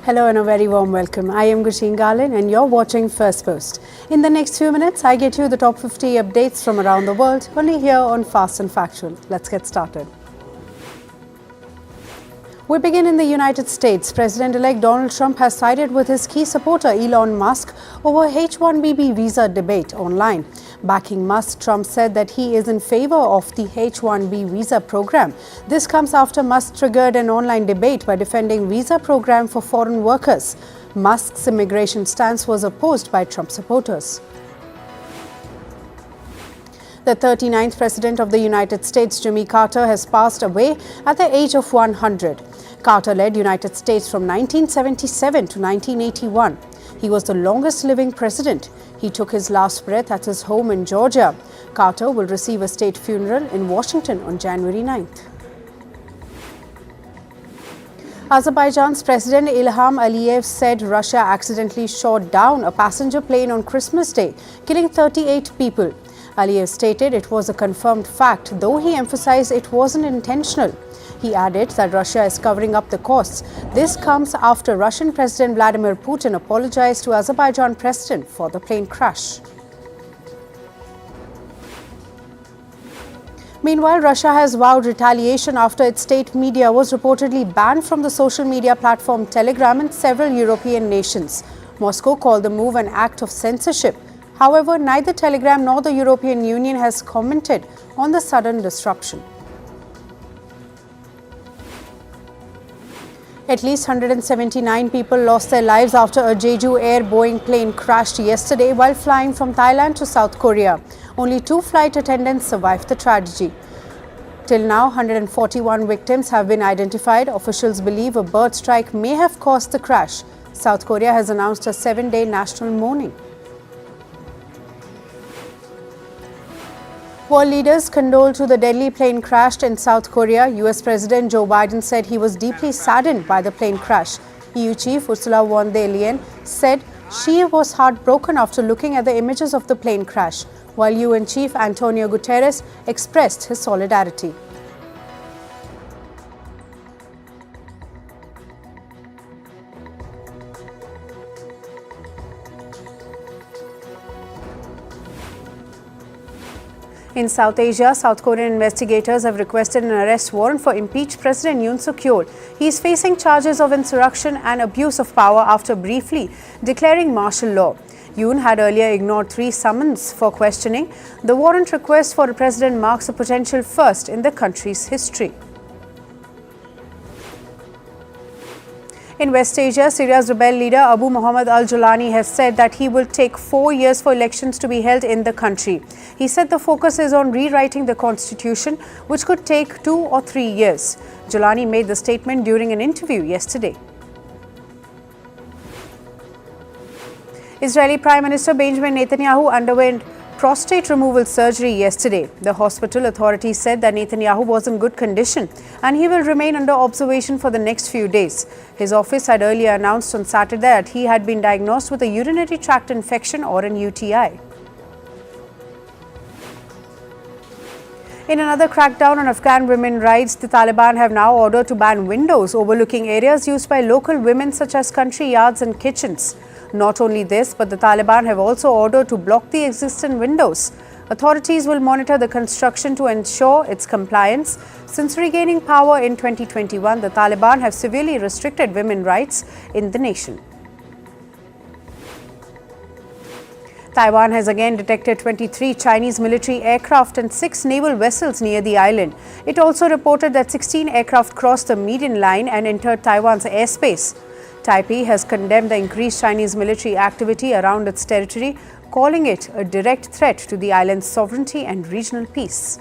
Hello and a very warm welcome. I am Gushin Garlin and you're watching Firstpost. In the next few minutes, I get you the top 50 updates from around the world, only here on Fast and Factual. Let's get started. We begin in the United States. President-elect Donald Trump has sided with his key supporter Elon Musk over H-1B visa debate online. Backing Musk, Trump said that he is in favor of the H-1B visa program. This comes after Musk triggered an online debate by defending visa program for foreign workers. Musk's immigration stance was opposed by Trump supporters. The 39th President of the United States, Jimmy Carter, has passed away at the age of 100. Carter led United States from 1977 to 1981. He was the longest living president. He took his last breath at his home in Georgia. Carter will receive a state funeral in Washington on January 9th. Azerbaijan's President Ilham Aliyev said Russia accidentally shot down a passenger plane on Christmas Day, killing 38 people. Aliyev stated it was a confirmed fact, though he emphasized it wasn't intentional. He added that Russia is covering up the costs. This comes after Russian President Vladimir Putin apologized to Azerbaijan President for the plane crash. Meanwhile, Russia has vowed retaliation after its state media was reportedly banned from the social media platform Telegram in several European nations. Moscow called the move an act of censorship. However, neither Telegram nor the European Union has commented on the sudden disruption. At least 179 people lost their lives after a Jeju Air Boeing plane crashed yesterday while flying from Thailand to South Korea. Only 2 flight attendants survived the tragedy. Till now, 141 victims have been identified. Officials believe a bird strike may have caused the crash. South Korea has announced a 7-day national mourning. World leaders condoled to the deadly plane crash in South Korea. US President Joe Biden said he was deeply saddened by the plane crash. EU Chief Ursula von der Leyen said she was heartbroken after looking at the images of the plane crash, while UN Chief Antonio Guterres expressed his solidarity. In South Asia, South Korean investigators have requested an arrest warrant for impeached President Yoon. He is facing charges of insurrection and abuse of power after briefly declaring martial law. Yoon had earlier ignored 3 summons for questioning. The warrant request for the president marks a potential first in the country's history. In West Asia, Syria's rebel leader Abu Muhammad al-Julani has said that he will take 4 years for elections to be held in the country. He said the focus is on rewriting the constitution, which could take 2 or 3 years. Julani made the statement during an interview yesterday. Israeli Prime Minister Benjamin Netanyahu underwent prostate removal surgery yesterday. The hospital authorities said that Netanyahu was in good condition and he will remain under observation for the next few days. His office had earlier announced on Saturday that he had been diagnosed with a urinary tract infection or an UTI. In another crackdown on Afghan women's rights, the Taliban have now ordered to ban windows overlooking areas used by local women such as country yards and kitchens. Not only this, but the Taliban have also ordered to block the existing windows. Authorities will monitor the construction to ensure its compliance. Since regaining power in 2021, the Taliban have severely restricted women's rights in the nation. Taiwan has again detected 23 Chinese military aircraft and 6 naval vessels near the island. It also reported that 16 aircraft crossed the median line and entered Taiwan's airspace. Taipei has condemned the increased Chinese military activity around its territory, calling it a direct threat to the island's sovereignty and regional peace.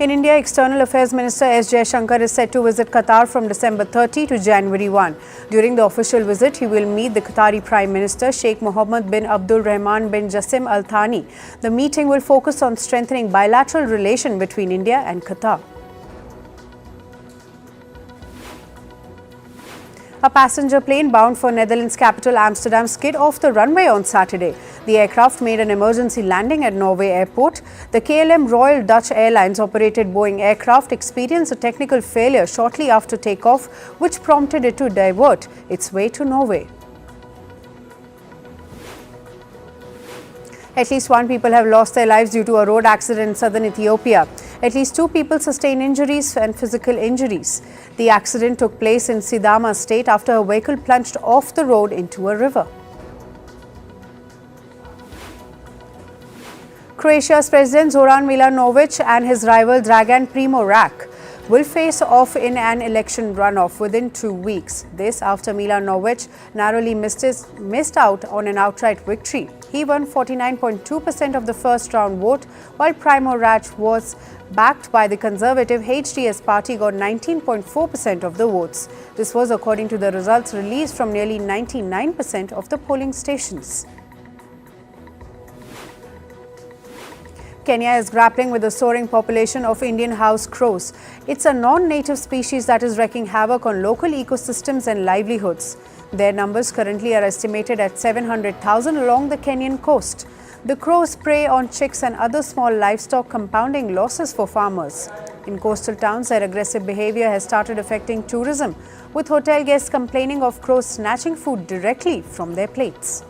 In India, External Affairs Minister S. Jaishankar is set to visit Qatar from December 30 to January 1. During the official visit, he will meet the Qatari Prime Minister Sheikh Mohammed bin Abdul Rahman bin Jassim Al Thani. The meeting will focus on strengthening bilateral relations between India and Qatar. A passenger plane bound for Netherlands capital Amsterdam skid off the runway on Saturday. The aircraft made an emergency landing at Norway Airport. The KLM Royal Dutch Airlines operated Boeing aircraft experienced a technical failure shortly after takeoff, which prompted it to divert its way to Norway. At least 1 people have lost their lives due to a road accident in southern Ethiopia. At least 2 people sustained injuries and physical injuries. The accident took place in Sidama state after a vehicle plunged off the road into a river. Croatia's President Zoran Milanovic and his rival Dragan Primorac will face off in an election runoff within 2 weeks. This after Milanovic narrowly missed out on an outright victory. He won 49.2% of the first round vote, while Primorac was backed by the conservative HDS party got 19.4% of the votes. This was according to the results released from nearly 99% of the polling stations. Kenya is grappling with the soaring population of Indian house crows. It's a non-native species that is wreaking havoc on local ecosystems and livelihoods. Their numbers currently are estimated at 700,000 along the Kenyan coast. The crows prey on chicks and other small livestock, compounding losses for farmers. In coastal towns, their aggressive behavior has started affecting tourism, with hotel guests complaining of crows snatching food directly from their plates.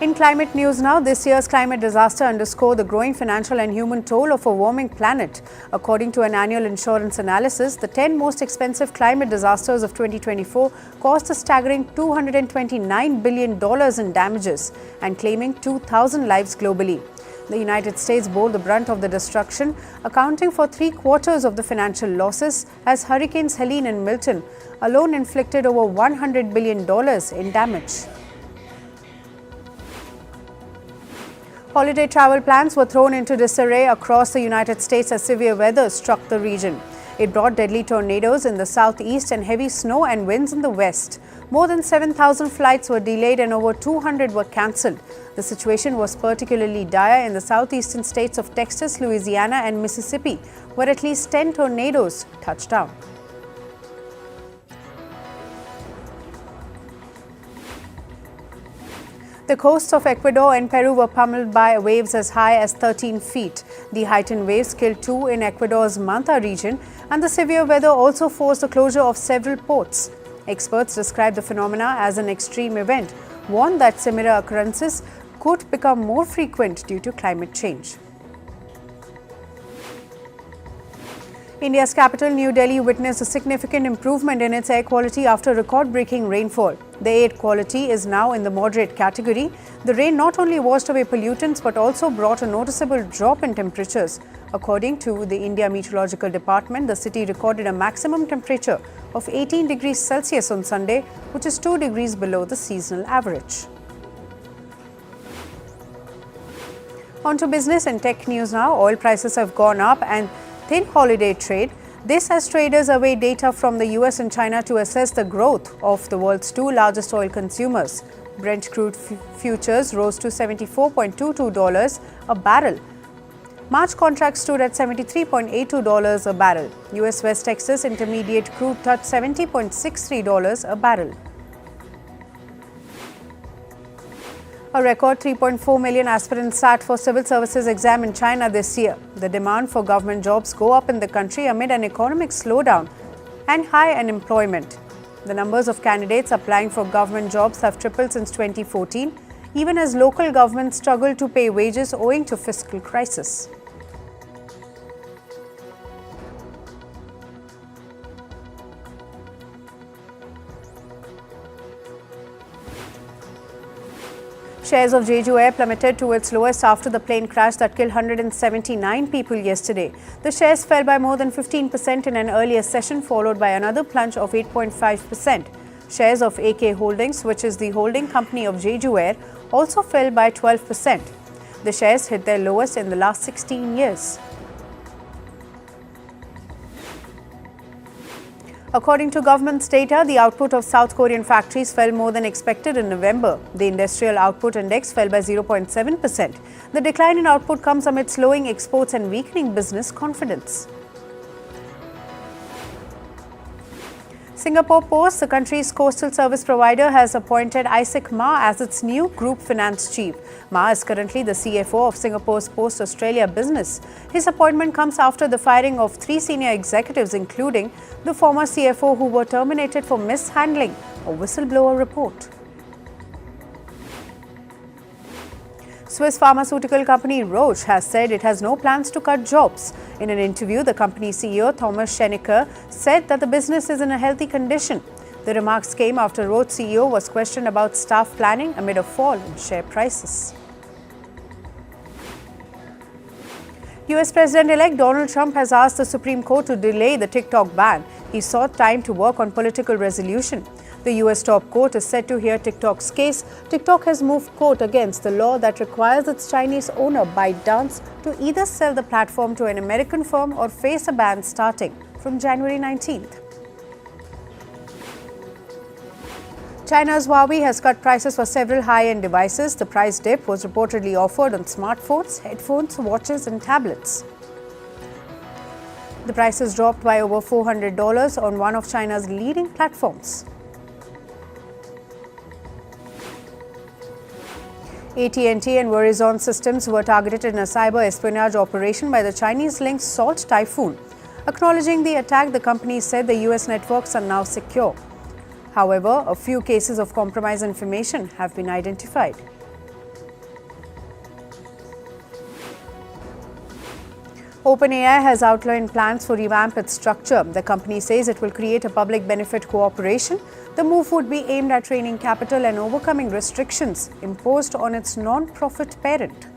In climate news now, this year's climate disaster underscored the growing financial and human toll of a warming planet. According to an annual insurance analysis, the 10 most expensive climate disasters of 2024 cost a staggering $229 billion in damages and claiming 2,000 lives globally. The United States bore the brunt of the destruction, accounting for 3/4 of the financial losses, as Hurricanes Helene and Milton alone inflicted over $100 billion in damage. Holiday travel plans were thrown into disarray across the United States as severe weather struck the region. It brought deadly tornadoes in the southeast and heavy snow and winds in the west. More than 7,000 flights were delayed and over 200 were cancelled. The situation was particularly dire in the southeastern states of Texas, Louisiana, and Mississippi, where at least 10 tornadoes touched down. The coasts of Ecuador and Peru were pummeled by waves as high as 13 feet. The heightened waves killed 2 in Ecuador's Manta region, and the severe weather also forced the closure of several ports. Experts describe the phenomena as an extreme event, warned that similar occurrences could become more frequent due to climate change. India's capital, New Delhi, witnessed a significant improvement in its air quality after record-breaking rainfall. The air quality is now in the moderate category. The rain not only washed away pollutants but also brought a noticeable drop in temperatures. According to the India Meteorological Department, the city recorded a maximum temperature of 18 degrees Celsius on Sunday, which is 2 degrees below the seasonal average. On to business and tech news now. Oil prices have gone up and thin holiday trade. This as traders await data from the US and China to assess the growth of the world's 2 largest oil consumers. Brent crude futures rose to $74.22 a barrel. March contracts stood at $73.82 a barrel. US West Texas Intermediate crude touched $70.63 a barrel. A record 3.4 million aspirants sat for civil services exam in China this year. The demand for government jobs go up in the country amid an economic slowdown and high unemployment. The numbers of candidates applying for government jobs have tripled since 2014, even as local governments struggle to pay wages owing to fiscal crisis. Shares of Jeju Air plummeted to its lowest after the plane crash that killed 179 people yesterday. The shares fell by more than 15% in an earlier session, followed by another plunge of 8.5%. Shares of AK Holdings, which is the holding company of Jeju Air, also fell by 12%. The shares hit their lowest in the last 16 years. According to government's data, the output of South Korean factories fell more than expected in November. The industrial output index fell by 0.7%. The decline in output comes amid slowing exports and weakening business confidence. Singapore Post, the country's coastal service provider, has appointed Isaac Ma as its new group finance chief. Ma is currently the CFO of Singapore's Post Australia business. His appointment comes after the firing of 3 senior executives, including the former CFO, who were terminated for mishandling a whistleblower report. Swiss pharmaceutical company Roche has said it has no plans to cut jobs. In an interview, the company's CEO Thomas Schenecker said that the business is in a healthy condition. The remarks came after Roche CEO was questioned about staff planning amid a fall in share prices. US President-elect Donald Trump has asked the Supreme Court to delay the TikTok ban. He sought time to work on political resolution. The US top court is set to hear TikTok's case. TikTok has moved court against the law that requires its Chinese owner, ByteDance, to either sell the platform to an American firm or face a ban starting from January 19th. China's Huawei has cut prices for several high-end devices. The price dip was reportedly offered on smartphones, headphones, watches and tablets. The prices dropped by over $400 on one of China's leading platforms. AT&T and Verizon systems were targeted in a cyber espionage operation by the Chinese-linked Salt Typhoon. Acknowledging the attack, the company said the US networks are now secure. However, a few cases of compromised information have been identified. OpenAI has outlined plans for revamp its structure. The company says it will create a public benefit cooperation. The move would be aimed at training capital and overcoming restrictions imposed on its non-profit parent.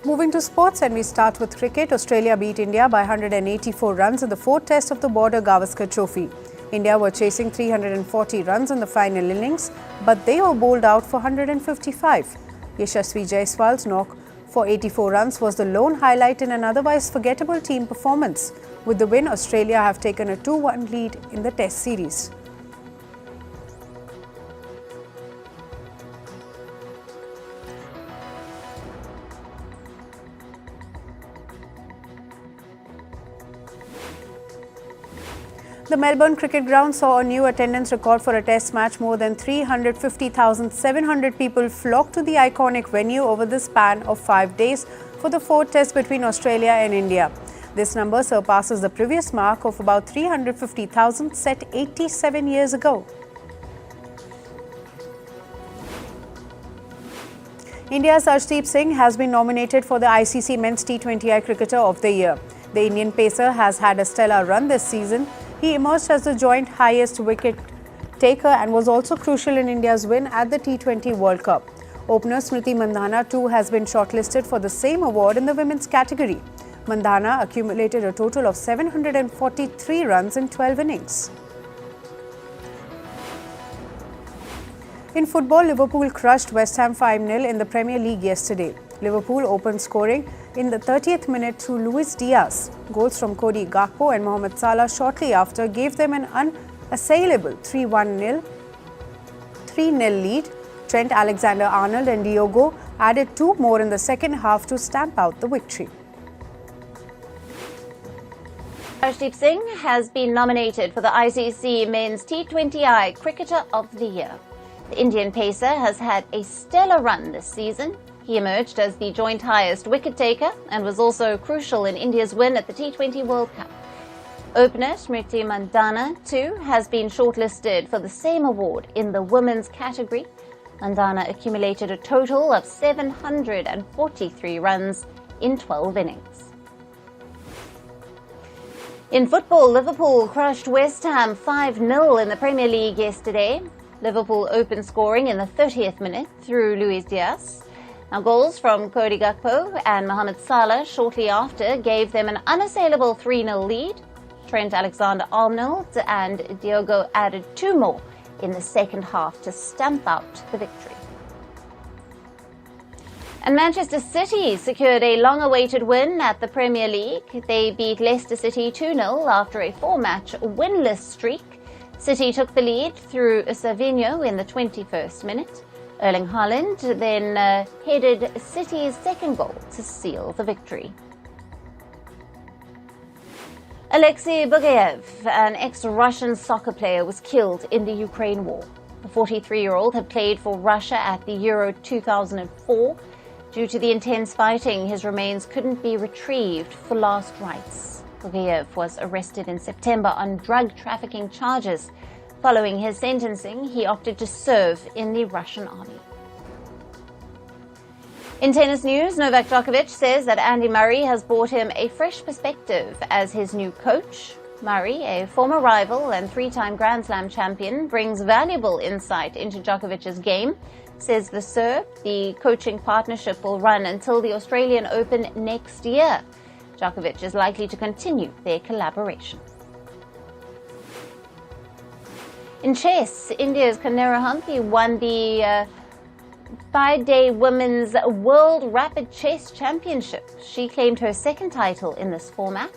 Moving to sports, and we start with cricket. Australia beat India by 184 runs in the fourth test of the Border Gavaskar Trophy. India were chasing 340 runs in the final innings, but they were bowled out for 155. Yashasvi Jaiswal's knock for 84 runs was the lone highlight in an otherwise forgettable team performance. With the win, Australia have taken a 2-1 lead in the Test series. The Melbourne Cricket Ground saw a new attendance record for a test match. More than 350,700 people flocked to the iconic venue over the span of 5 days for the fourth test between Australia and India. This number surpasses the previous mark of about 350,000 set 87 years ago. India's Arshdeep Singh has been nominated for the ICC Men's T20I Cricketer of the Year. The Indian pacer has had a stellar run this season. He emerged as the joint highest wicket taker and was also crucial in India's win at the T20 World Cup. Opener Smriti Mandhana too has been shortlisted for the same award in the women's category. Mandhana accumulated a total of 743 runs in 12 innings. In football, Liverpool crushed West Ham 5-0 in the Premier League yesterday. Liverpool opened scoring in the 30th minute through Luis Diaz. Goals from Cody Gakpo and Mohamed Salah shortly after gave them an unassailable 3-0 lead. Trent Alexander-Arnold and Diogo added 2 more in the second half to stamp out the victory. Arshdeep Singh has been nominated for the ICC Men's T20I Cricketer of the Year. The Indian pacer has had a stellar run this season. He emerged as the joint highest wicket taker and was also crucial in India's win at the T20 World Cup. Opener Smriti Mandhana too has been shortlisted for the same award in the women's category. Mandhana accumulated a total of 743 runs in 12 innings. In football, Liverpool crushed West Ham 5-0 in the Premier League yesterday. Liverpool opened scoring in the 30th minute through Luis Diaz. Now, goals from Cody Gakpo and Mohamed Salah shortly after gave them an unassailable 3-0 lead. Trent Alexander-Arnold and Diogo added 2 more in the second half to stamp out the victory. And Manchester City secured a long-awaited win at the Premier League. They beat Leicester City 2-0 after a 4-match winless streak. City took the lead through Savinho in the 21st minute. Erling Haaland then headed City's second goal to seal the victory. Alexei Bugaev, an ex-Russian soccer player, was killed in the Ukraine war. The 43-year-old had played for Russia at the Euro 2004. Due to the intense fighting, his remains couldn't be retrieved for last rites. Bugaev was arrested in September on drug trafficking charges. Following his sentencing, he opted to serve in the Russian army. In tennis news, Novak Djokovic says that Andy Murray has brought him a fresh perspective as his new coach. Murray, a former rival and three-time Grand Slam champion, brings valuable insight into Djokovic's game, says the Serb. The coaching partnership will run until the Australian Open next year. Djokovic is likely to continue their collaboration. In chess, India's Kanera Humpy won the 5-day Women's World Rapid Chess Championship. She claimed her second title in this format.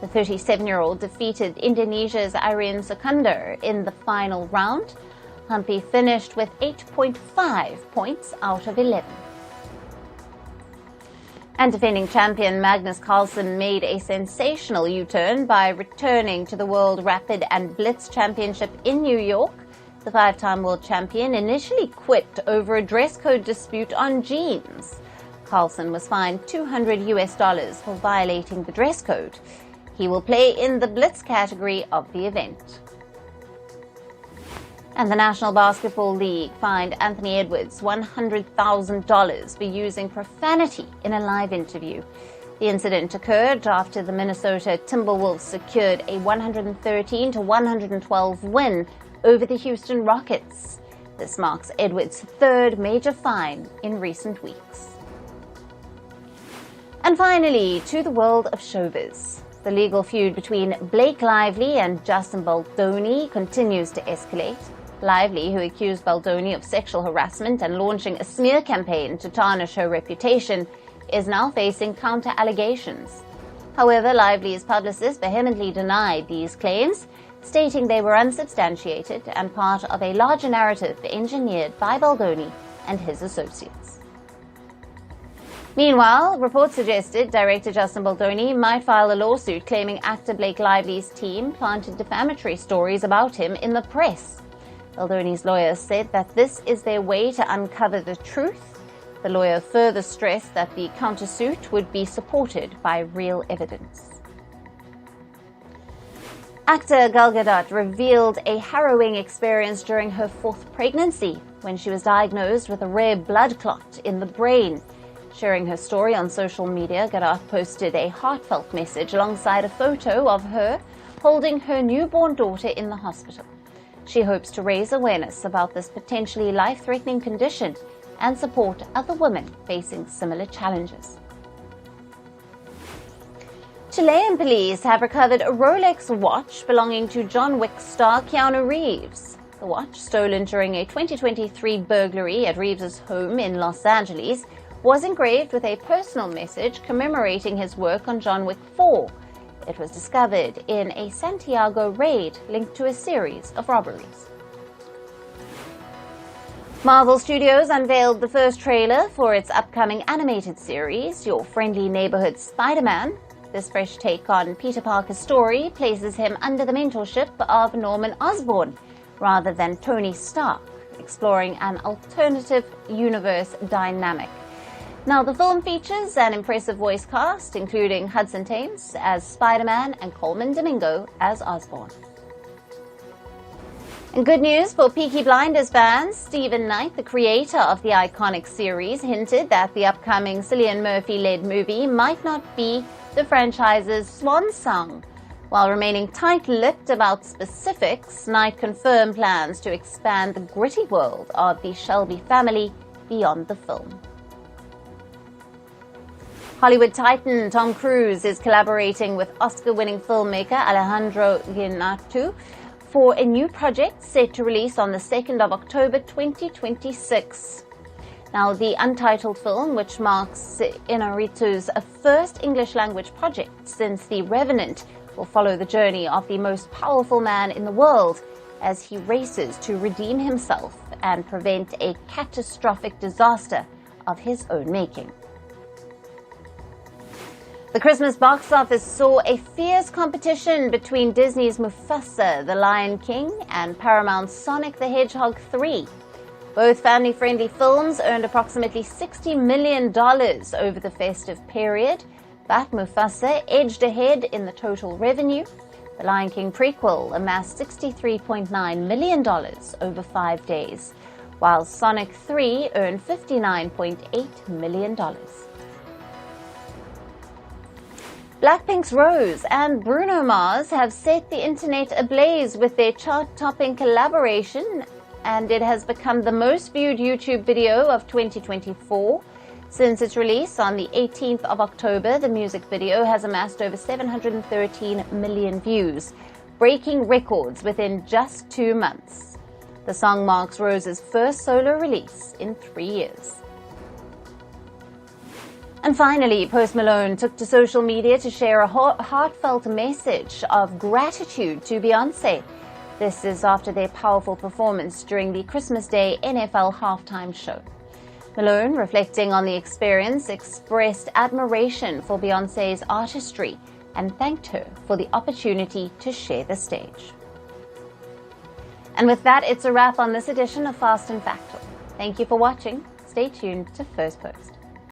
The 37-year-old defeated Indonesia's Irene Sukandar in the final round. Humpy finished with 8.5 points out of 11. And defending champion Magnus Carlsen made a sensational U-turn by returning to the World Rapid and Blitz Championship in New York. The 5-time world champion initially quit over a dress code dispute on jeans. Carlsen was fined $200 for violating the dress code. He will play in the Blitz category of the event. And the National Basketball League fined Anthony Edwards $100,000 for using profanity in a live interview. The incident occurred after the Minnesota Timberwolves secured a 113-112 win over the Houston Rockets. This marks Edwards' third major fine in recent weeks. And finally, to the world of showbiz. The legal feud between Blake Lively and Justin Baldoni continues to escalate. Lively, who accused Baldoni of sexual harassment and launching a smear campaign to tarnish her reputation, is now facing counter-allegations. However, Lively's publicist vehemently denied these claims, stating they were unsubstantiated and part of a larger narrative engineered by Baldoni and his associates. Meanwhile, reports suggested director Justin Baldoni might file a lawsuit claiming actor Blake Lively's team planted defamatory stories about him in the press. Baldoni's lawyer said that this is their way to uncover the truth. The lawyer further stressed that the countersuit would be supported by real evidence. Actor Gal Gadot revealed a harrowing experience during her 4th pregnancy when she was diagnosed with a rare blood clot in the brain. Sharing her story on social media, Gadot posted a heartfelt message alongside a photo of her holding her newborn daughter in the hospital. She hopes to raise awareness about this potentially life-threatening condition and support other women facing similar challenges. Chilean police have recovered a Rolex watch belonging to John Wick star Keanu Reeves. The watch, stolen during a 2023 burglary at Reeves' home in Los Angeles, was engraved with a personal message commemorating his work on John Wick 4. It was discovered in a Santiago raid linked to a series of robberies. Marvel Studios unveiled the first trailer for its upcoming animated series, Your Friendly Neighborhood Spider-Man. This fresh take on Peter Parker's story places him under the mentorship of Norman Osborn rather than Tony Stark, exploring an alternative universe dynamic. Now, the film features an impressive voice cast, including Hudson Thames as Spider-Man and Coleman Domingo as Osborn. And good news for Peaky Blinders fans. Stephen Knight, the creator of the iconic series, hinted that the upcoming Cillian Murphy-led movie might not be the franchise's swan song. While remaining tight-lipped about specifics, Knight confirmed plans to expand the gritty world of the Shelby family beyond the film. Hollywood titan Tom Cruise is collaborating with Oscar-winning filmmaker Alejandro Iñárritu for a new project set to release on the 2nd of October 2026. Now, the untitled film, which marks Iñárritu's first English-language project since The Revenant, will follow the journey of the most powerful man in the world as he races to redeem himself and prevent a catastrophic disaster of his own making. The Christmas box office saw a fierce competition between Disney's Mufasa, The Lion King, and Paramount's Sonic the Hedgehog 3. Both family-friendly films earned approximately $60 million over the festive period, but Mufasa edged ahead in the total revenue. The Lion King prequel amassed $63.9 million over 5 days, while Sonic 3 earned $59.8 million. Blackpink's Rose and Bruno Mars have set the internet ablaze with their chart-topping collaboration, and it has become the most viewed YouTube video of 2024. Since its release on the 18th of October, the music video has amassed over 713 million views, breaking records within just 2 months. The song marks Rose's first solo release in 3 years. And finally, Post Malone took to social media to share a heartfelt message of gratitude to Beyoncé. This is after their powerful performance during the Christmas Day NFL halftime show. Malone, reflecting on the experience, expressed admiration for Beyoncé's artistry and thanked her for the opportunity to share the stage. And with that, it's a wrap on this edition of Fast and Factual. Thank you for watching. Stay tuned to Firstpost.